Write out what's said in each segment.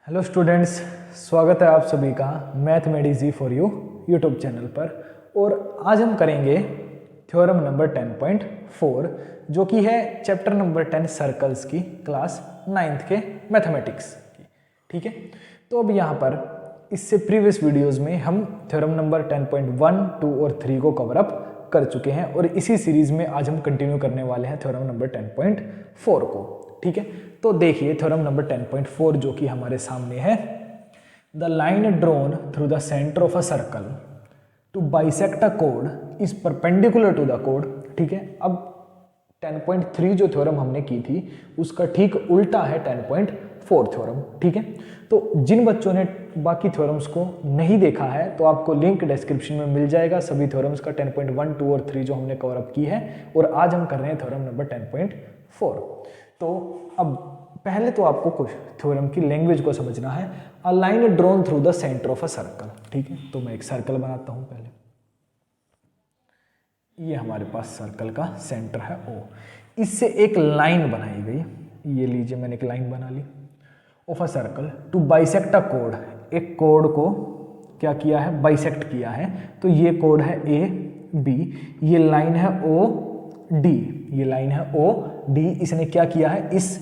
Hello students, स्वागत है आप सभी का math made easy for you YouTube channel पर। और आज हम करेंगे थ्योरम नंबर 10.4 जो कि है चैप्टर नंबर 10 सर्कल्स की क्लास 9th के मैथमेटिक्स की। ठीक है, तो अब यहाँ पर इससे प्रीवियस वीडियोस में हम थ्योरम नंबर 10.1, 2 और 3 को कवर अप कर चुके हैं और इसी सीरीज में आज हम कंटिन्यू करने वाले हैं थ्योरम नंबर 10.4 को। ठीक है, तो देखिए थ्योरम नंबर 10.4 जो कि हमारे सामने है। The line drawn through the centre of a circle to bisect a code is perpendicular to the code. ठीक है, अब 10.3 जो थ्योरम हमने की थी उसका ठीक उल्टा है 10.4 थ्योरम। ठीक है, तो जिन बच्चों ने बाकी थ्योरम्स को नहीं देखा है तो आपको लिंक डिस्क्रिप्शन में मिल जाएगा सभी थ्योरम्स का 10.1, 2 और 3 जो हमने कवर अप की है। और आज हम कर रहे हैं थ्योरम नंबर 10.4। तो अब पहले तो आपको कुछ थ्योरम की लैंग्वेज को समझना है। A line drawn through the centre of a circle. ठीक है, तो मैं एक सर्कल बनाता हूं पहले। ये हमारे पास सर्कल का सेंटर है O। इससे एक लाइन बनाई गई, ये लीजिए मैंने एक लाइन बना ली of a circle to bisect a कोड। एक कोड को क्या किया है, बाइसेक्ट किया है। तो ये कोड है AB, ये लाइन है OD, ये लाइन है OD। इसने क्या किया है, इस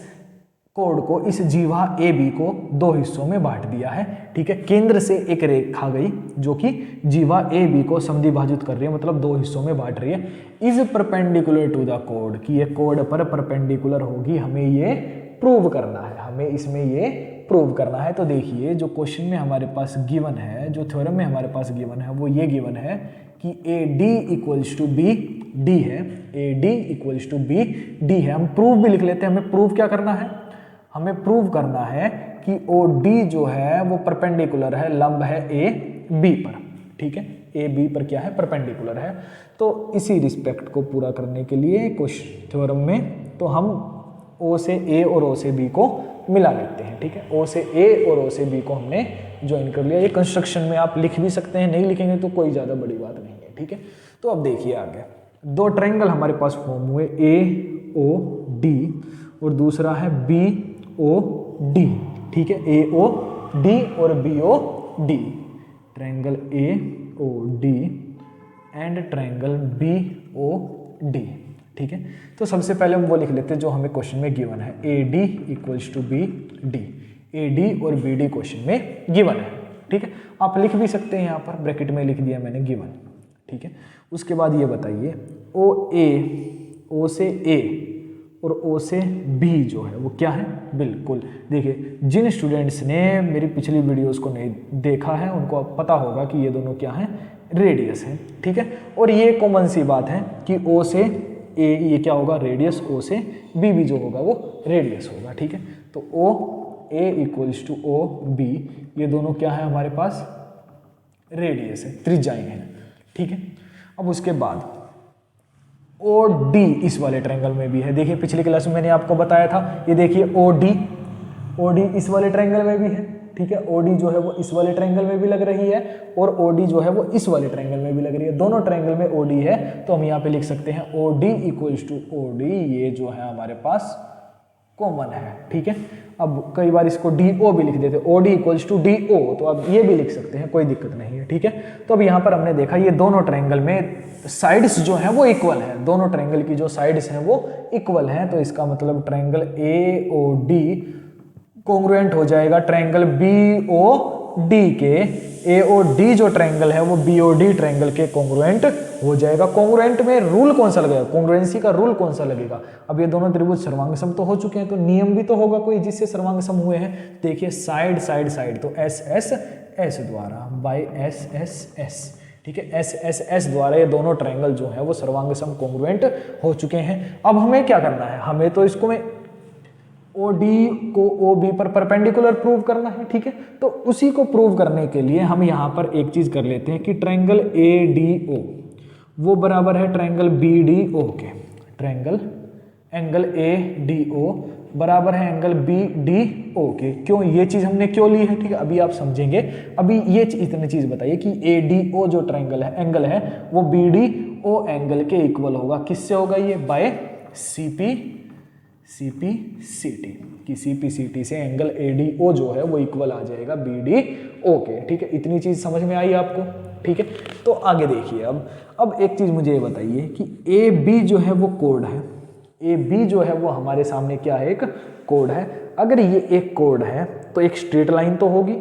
कोड को, इस जीवा AB को दो हिस्सों में बांट दिया है। ठीक है, केंद्र से एक रेखा गई जो कि जीवा AB को समद्विभाजित कर रही है, मतलब दो हिस्सों में बांट रही है। इज परपेंडिकुलर टू द कोड, कि ये कोड पर परपेंडिकुलर होगी, हमें ये प्रूव करना है, हमें इसमें ये प्रूव करना है। तो देखिए जो क्वेश्चन में हमारे पास गिवन है, जो थ्योरम में हमारे पास गिवन है वो ये गिवन है कि AD इक्वल्स टू BD है, AD इक्वल्स टू BD है। हम प्रूव भी लिख लेते हैं। हमें प्रूव क्या करना है, हमें प्रूव करना है कि OD जो है वो परपेंडिकुलर है, लंब है AB पर। ठीक है, AB पर क्या है, परपेंडिकुलर है। तो इसी रिस्पेक्ट को पूरा करने के लिए कुछ थ्योरम में तो हम O से A और O से B को मिला लेते हैं। ठीक है, O से A और O से B को हमने ज्वाइन कर लिया। ये कंस्ट्रक्शन में आप लिख भी सकते हैं, नहीं लिखेंगे तो कोई ज़्यादा बड़ी बात नहीं है। ठीक है, तो अब देखिए आगे दो ट्रायंगल हमारे पास फॉर्म हुए, AOD और दूसरा है BOD। ठीक है, AOD और BOD, triangle AOD and triangle BOD। ठीक है, तो सबसे पहले हम वो लिख लेते हैं जो हमें क्वेश्चन में गिवन है, AD equals to BD। AD और BD क्वेश्चन में गिवन है। ठीक है, आप लिख भी सकते हैं, यहाँ पर ब्रैकेट में लिख दिया मैंने गिवन। ठीक है, उसके बाद ये बताइए OA, O से A और O से B जो है वो क्या है। बिल्कुल देखिए, जिन स्टूडेंट्स ने मेरी पिछली वीडियोस को नहीं देखा है उनको पता होगा कि ये दोनों क्या है, रेडियस है। ठीक है, और ये कॉमन सी बात है कि O से A ये क्या होगा, रेडियस, O से B भी जो होगा वो रेडियस होगा। ठीक है, तो OA इक्वल्स टू OB, ये दोनों क्या है हमारे पास, रेडियस है, त्रिज्याएं हैं। ठीक है, अब उसके बाद OD इस वाले ट्रायंगल में भी है। देखिए पिछली क्लास में मैंने आपको बताया था, ये देखिए OD इस वाले ट्रायंगल में भी है। ठीक है, OD जो है वो इस वाले ट्रायंगल में भी लग रही है और OD जो है वो इस वाले ट्रायंगल में भी लग रही है। दोनों ट्रायंगल में OD है, तो हम यहाँ पे लिख सकते हैं OD इक्वल्स टू OD, ये जो है हमारे पास कॉमन है। ठीक है, अब कई बार इसको DO भी लिख देते हैं, OD इक्वल्स टू DO, तो अब ये भी लिख सकते हैं, कोई दिक्कत नहीं है। ठीक है, तो अब यहाँ पर हमने देखा ये दोनों ट्रायंगल में साइड्स जो है वो इक्वल है, दोनों ट्रायंगल की जो साइड्स हैं वो इक्वल हैं। तो इसका मतलब ट्रायंगल AOD कॉन्ग्रुएंट हो जाएगा ट्रायंगल BOD के। AOD जो ट्रायंगल है वो BOD ट्रायंगल के कॉन्ग्रुएंट हो जाएगा। कॉन्ग्रुएंट में रूल कौन सा लगेगा, कॉन्ग्रुएंसी का रूल कौन सा लगेगा। अब ये दोनों त्रिभुज सर्वांगसम तो हो चुके हैं, तो नियम भी तो होगा कोई जिससे सर्वांगसम हुए हैं। देखिए साइड साइड साइड, तो SSS द्वारा, बाय SSS। ठीक है, SSS द्वारा ये दोनों ट्रायंगल जो है वो सर्वांगसम कॉन्ग्रुएंट हो चुके हैं। अब हमें क्या करना है, हमें तो इसको में OD को OB पर परपेंडिकुलर प्रूव करना है। ठीक है, तो उसी को प्रूव करने के लिए हम यहाँ पर एक चीज कर लेते हैं कि ट्रायंगल ADO वो बराबर है ट्रायंगल BDO के। ट्रायंगल एंगल ADO बराबर है एंगल BDO के। क्यों, ये चीज हमने क्यों ली है, ठीक है, अभी आप समझेंगे। अभी ये इतनी चीज बताइए कि ADO जो ट्रायंगल है, एंगल है, वो BDO एंगल के इक्वल होगा। किससे होगा ये, बाय CP CPCT कि CPCT से एंगल ADO जो है वो इक्वल आ जाएगा BDO के। ठीक है, इतनी चीज़ समझ में आई आपको। ठीक है, तो आगे देखिए अब एक चीज़ मुझे ये बताइए कि AB जो है वो कोड है, AB जो है वो हमारे सामने क्या है, एक कोड है। अगर ये एक कोड है तो एक स्ट्रेट लाइन तो होगी,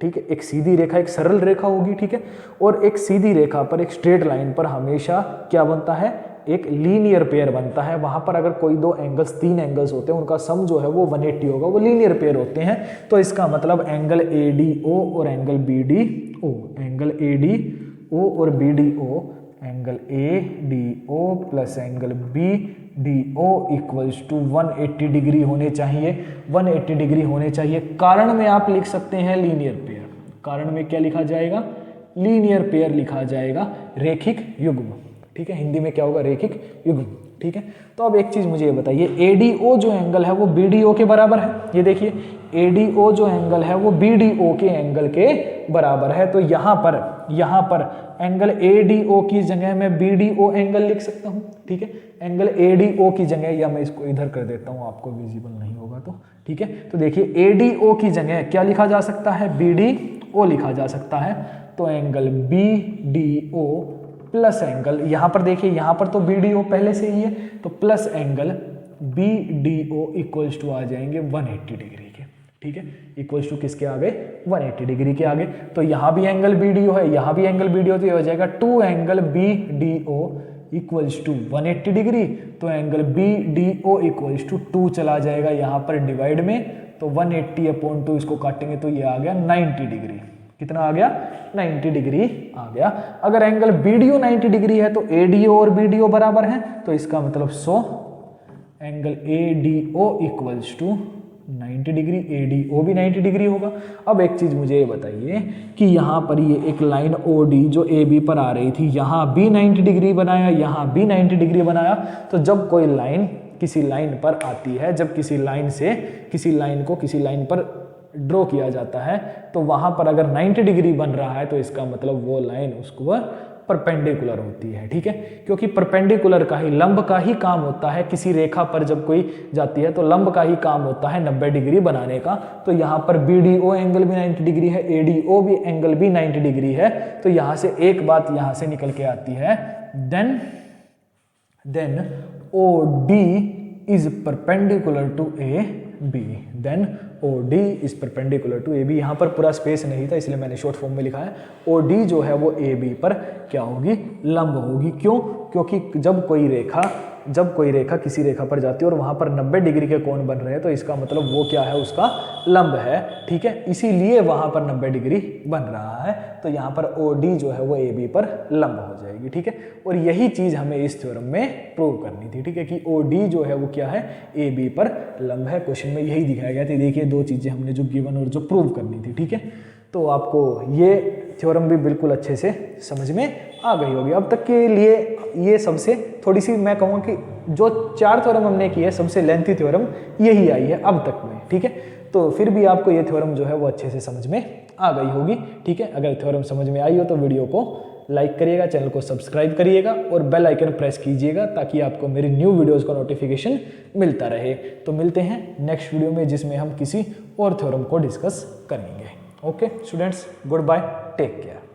ठीक है, एक सीधी रेखा, एक सरल रेखा होगी, ठीक है, और एक सीधी रेखा पर, एक स्ट्रेट लाइन पर हमेशा क्या बनता है, एक लीनियर पेयर बनता है। वहां पर अगर कोई दो एंगल्स, तीन एंगल्स होते हैं, उनका सम जो है वो 180 होगा, वो लीनियर पेयर होते हैं। तो इसका मतलब एंगल ADO और एंगल BDO, एंगल ADO और BDO, angle ADO plus angle BDO equals to 180 degree होने चाहिए, 180 डिग्री होने चाहिए। कारण में आप लिख सकते हैं लीनियर पेयर, कारण में क्या लिखा जाएगा, लीनियर पेयर लिखा जाएगा, रेखिक युग्म। ठीक है, हिंदी में क्या होगा, रेखिक युग्म। ठीक है, तो अब एक चीज मुझे ये बताइए, ADO जो एंगल है वो BDO के बराबर है। ये देखिए ADO जो एंगल है वो BDO के एंगल के बराबर है। तो यहाँ पर एंगल ADO की जगह मैं BDO एंगल लिख सकता हूँ। ठीक है, एंगल ADO की जगह, या मैं इसको इधर कर देता हूँ, आपको विजिबल नहीं होगा तो। ठीक है, तो देखिए ADO की जगह क्या लिखा जा सकता है, BDO लिखा जा सकता है। तो एंगल BDO प्लस एंगल, यहां पर देखिए, यहां पर तो BDO पहले से ही है, तो plus angle BDO equals to आ जाएंगे 180 डिग्री के। ठीक है, इक्वल्स टू किसके आगे, 180 डिग्री के आगे। तो यहां भी एंगल BDO है, यहां भी एंगल BDO, तो ये हो जाएगा 2 angle BDO equals to 180 degree. तो एंगल BDO इक्वल्स टू 2 चला जाएगा यहां पर डिवाइड में, तो 180/2 इसको काटेंगे तो ये आ गया 90 डिग्री। कितना आ गया, 90 डिग्री आ गया। अगर एंगल BDO 90 डिग्री है तो ADO और BDO बराबर है, तो इसका मतलब 100 angle ADO equals to 90 degree, ADO भी 90 डिग्री होगा। अब एक चीज मुझे ये बताइए कि यहाँ पर ये एक लाइन OD जो AB पर आ रही थी, यहाँ भी 90 डिग्री बनाया, यहाँ भी 90 डिग्री बनाया। तो जब कोई लाइन किसी लाइन पर आती है, जब किसी लाइन से किसी लाइन को किसी लाइन पर ड्रॉ किया जाता है, तो वहां पर अगर 90 डिग्री बन रहा है तो इसका मतलब वो लाइन उसको परपेंडिकुलर होती है। ठीक है, क्योंकि परपेंडिकुलर का ही, लंब का ही काम होता है, किसी रेखा पर जब कोई जाती है तो लंब का ही काम होता है 90 डिग्री बनाने का। तो यहाँ पर BDO एंगल भी 90 डिग्री है, ADO भी एंगल भी 90 डिग्री है। तो यहाँ से एक बात यहाँ से निकल के आती है, then OD is perpendicular to AB, then OD is perpendicular to AB। यहाँ पर पूरा स्पेस नहीं था इसलिए मैंने शॉर्ट फॉर्म में लिखा है। OD जो है वो AB पर क्या होगी, लंब होगी। क्यों, क्योंकि जब कोई रेखा किसी रेखा पर जाती है और वहां पर 90 डिग्री के कोण बन रहे हैं, तो इसका मतलब वो क्या है, उसका लंब है। ठीक है, इसीलिए वहां पर 90 डिग्री बन रहा है। तो यहाँ पर OD जो है वो AB पर लंब हो जाएगी। ठीक है, और यही चीज हमें इस थ्योरम में प्रूव करनी थी। ठीक है, कि OD जो है वो क्या है, AB पर लंब है। क्वेश्चन में यही दिखाया गया था। देखिए दो चीजें हमने जो गिवन और जो प्रूव करनी थी। ठीक है, तो आपको ये थ्योरम भी बिल्कुल अच्छे से समझ में आ गई होगी। अब तक के लिए ये सबसे थोड़ी सी, मैं कहूँगा कि जो 4 थ्योरम हमने की है, सबसे लेंथी थ्योरम यही आई है अब तक में। ठीक है, तो फिर भी आपको ये थ्योरम जो है वो अच्छे से समझ में आ गई होगी। ठीक है, अगर थ्योरम समझ में आई हो तो वीडियो को लाइक करिएगा, चैनल को सब्सक्राइब करिएगा और बेल आइकन प्रेस कीजिएगा, ताकि आपको मेरी न्यू वीडियोस का नोटिफिकेशन मिलता रहे। तो मिलते हैं नेक्स्ट वीडियो में, जिसमें हम किसी और थ्योरम को डिस्कस करेंगे। Okay students, good bye, take care.